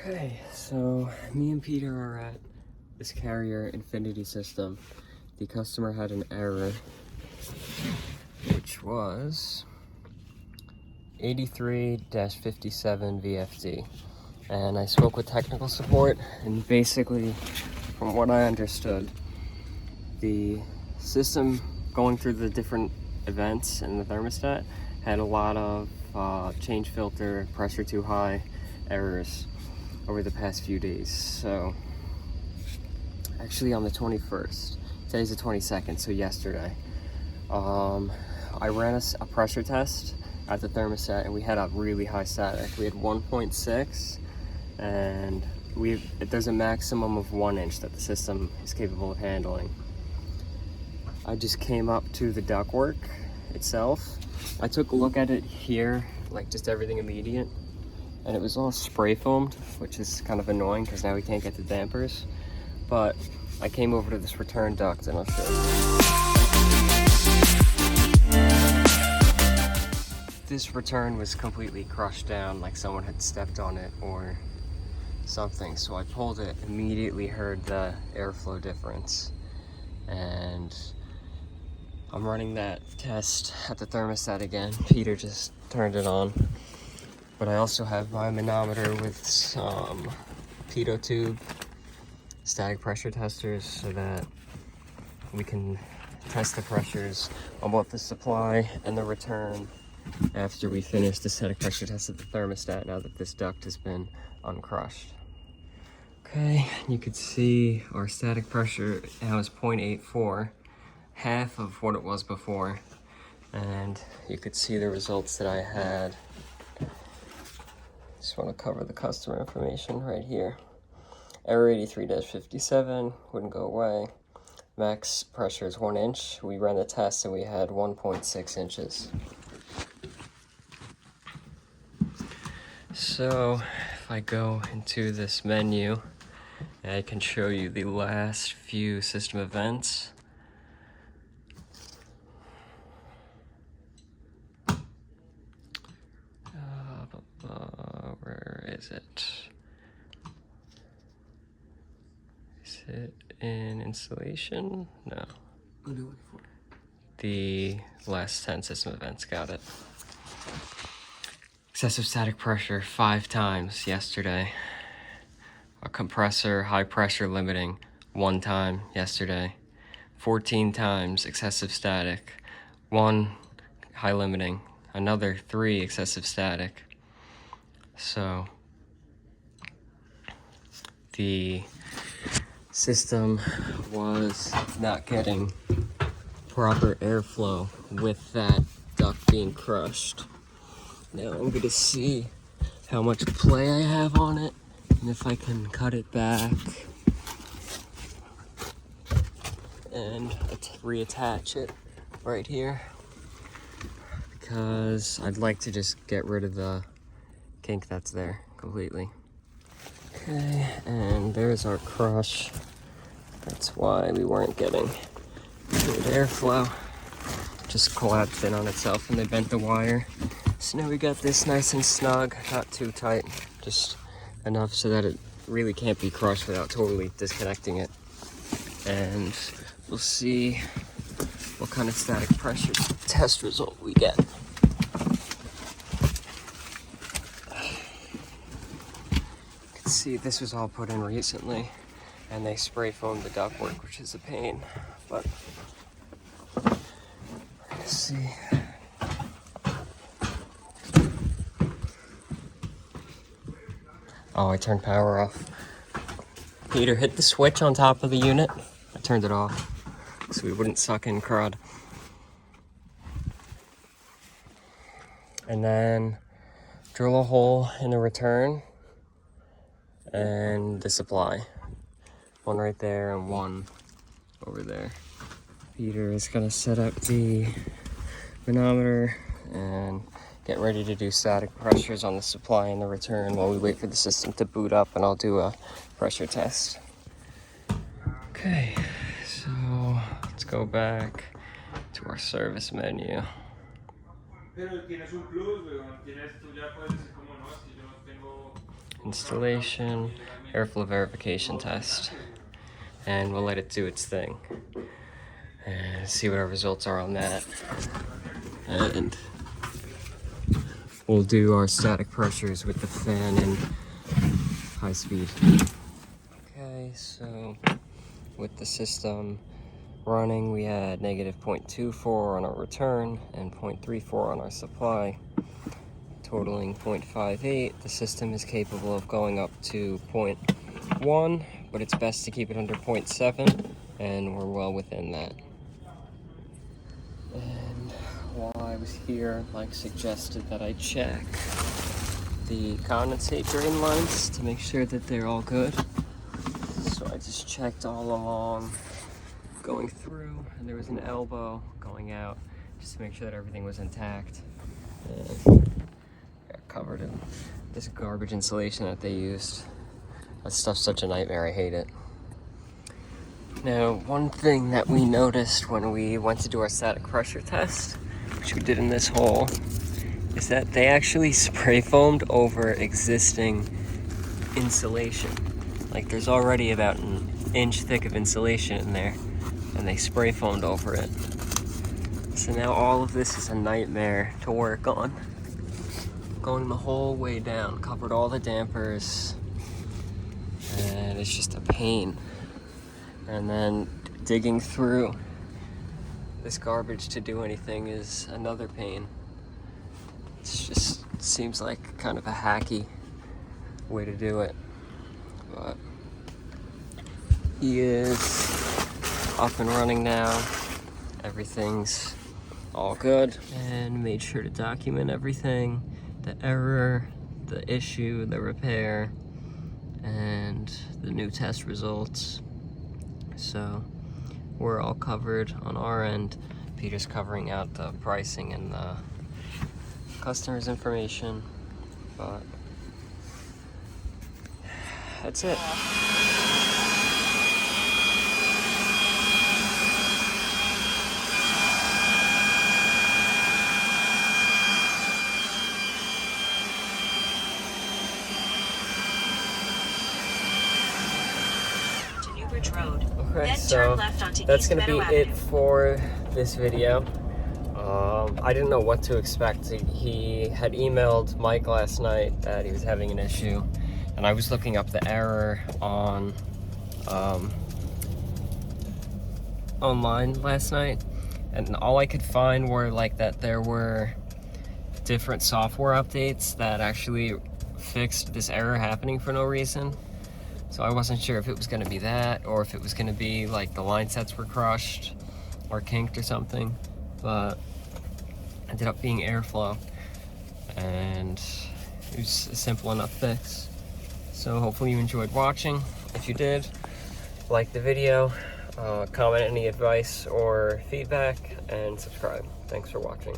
Okay, so me and Peter are at this Carrier Infinity system. The customer had an error, which was 83-57 VFD. And I spoke with technical support, and basically, from what I understood, the system going through the different events in the thermostat had a lot of change filter, pressure too high errors over the past few days. So actually on the 21st, today's the 22nd, so yesterday, I ran a pressure test at the thermostat and we had a really high static. We had 1.6 and there's a maximum of 1 inch that the system is capable of handling. I just came up to the ductwork itself. I took a look at it here, like just everything immediate, and it was all spray foamed, which is kind of annoying because now we can't get the dampers. But I came over to this return duct and I'll show you. This return was completely crushed down, like someone had stepped on it or something. So I pulled it, immediately heard the airflow difference. And I'm running that test at the thermostat again. Peter just turned it on. But I also have my manometer with some pitot tube static pressure testers so that we can test the pressures on both the supply and the return after we finish the static pressure test at the thermostat, now that this duct has been uncrushed. Okay, you can see our static pressure now is 0.84, half of what it was before, and you could see the results that I had. Just want to cover the customer information right here. Error 83-57 wouldn't go away. Max pressure is 1 inch. We ran the test and we had 1.6 inches. So if I go into this menu, I can show you the last few system events. Where is it? Is it in installation? No. The last 10 system events, got it. Excessive static pressure 5 times yesterday. A compressor high pressure limiting 1 time yesterday. 14 times excessive static. 1 high limiting. Another 3 excessive static. So the system was not getting proper airflow with that duct being crushed. Now I'm going to see how much play I have on it and if I can cut it back and reattach it right here, because I'd like to just get rid of the kink that's there completely. Okay, and there's our crush. That's why we weren't getting good airflow. Just collapsed in on itself and they bent the wire. So now we got this nice and snug, not too tight, just enough so that it really can't be crushed without totally disconnecting it. And we'll see what kind of static pressure test result we get. You can see this was all put in recently and they spray foamed the ductwork, which is a pain, but let's see. Oh, I turned power off. Peter hit the switch on top of the unit. I turned it off so we wouldn't suck in crud. And then drill a hole in the return and the supply. 1 right there and 1 over there. Peter is gonna set up the manometer and get ready to do static pressures on the supply and the return while we wait for the system to boot up, and I'll do a pressure test. Okay, so let's go back to our service menu. installation, airflow verification test, and we'll let it do its thing and see what our results are on that. And we'll do our static pressures with the fan and high speed. Okay, so with the system running, we had negative 0.24 on our return and 0.34 on our supply, totaling 0.58. The system is capable of going up to 0.1, but it's best to keep it under 0.7, and we're well within that. And while I was here, Mike suggested that I check the condensate drain lines to make sure that they're all good. So I just checked all along, going through, and there was an elbow going out just to make sure that everything was intact. And got covered in this garbage insulation that they used. That stuff's such a nightmare, I hate it. Now, one thing that we noticed when we went to do our static pressure test, which we did in this hole, is that they actually spray foamed over existing insulation. Like, there's already about an inch thick of insulation in there, and they spray foamed over it. So now all of this is a nightmare to work on. Going the whole way down, covered all the dampers, and it's just a pain. And then digging through this garbage to do anything is another pain. It just seems like kind of a hacky way to do it. But he is up and running now. Everything's all good, and made sure to document everything, the error, the issue, the repair, and the new test results. So we're all covered on our end. Peter's covering out the pricing and the customer's information, but that's it. Okay, so that's going to be it for this video. I didn't know what to expect. He had emailed Mike last night that he was having an issue, and I was looking up the error on online last night, and all I could find were like that there were different software updates that actually fixed this error happening for no reason. So I wasn't sure if it was going to be that, or if it was going to be like the line sets were crushed or kinked or something, but it ended up being airflow, and it was a simple enough fix. So hopefully you enjoyed watching. If you did, like the video, comment any advice or feedback, and subscribe. Thanks for watching.